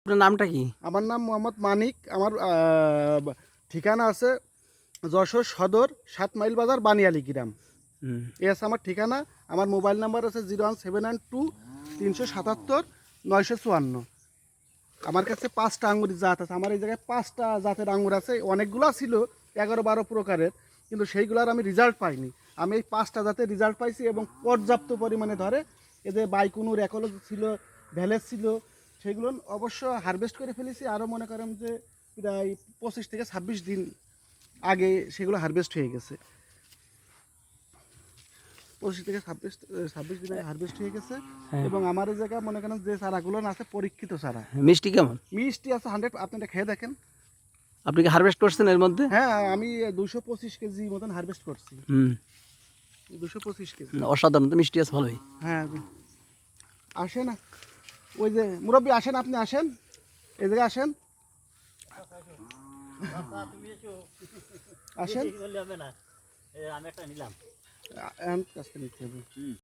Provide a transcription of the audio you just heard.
আপনার নামটা কি? আমার নাম মোহাম্মদ মানিক। আমার ঠিকানা আছে যশোর সদর 7 মাইল বাজার বানিয়ালি গ্রাম। এই আছে আমার ঠিকানা। আমার মোবাইল নাম্বার আছে 01792 377 954। আমার কাছে 5টা আঙ্গুর জাত আছে। আমার এই জায়গায় 5টা জাতের আঙ্গুর আছে। অনেকগুলো ছিল 11-12 প্রকারের, কিন্তু সেইগুলোর আমি রেজাল্ট পাইনি। আমি এই 5টা জাতের রেজাল্ট পাইছি এবং পর্যাপ্ত পরিমাণে ধরে এদের বাইকুনুর একলজ ছিল, ভ্যালেস ছিল, সেগুলো অবশ্য হারভেস্ট করে ফেলেছি। আরও মনে করেন যে প্রায় 25 থেকে 26 দিন আগে সেগুলো হারভেস্ট হয়ে গেছে। 25 থেকে 26 দিন আগে হারভেস্ট হয়ে গেছে। এবং আমার এই জায়গায় মনে করেন যে চারাগুলো আছে পরীক্ষিত চারা। মিষ্টি কেমন? মিষ্টি আছে 100। আপনারা খেয়ে দেখেন। আপনি কি হারভেস্ট করছেন এর মধ্যে? হ্যাঁ, আমি 225 কেজি মতন হারভেস্ট করছি। 225 কেজি। অসাধারণ তো মিষ্টি আছে ভালোই। হ্যাঁ, আসেন না, ওই যে মুরব্বী আসেন, আপনি আসেন, এই জায়গায় আসেন, আসেন। আমি একটা নিলাম। কাজটা নিতে হবে।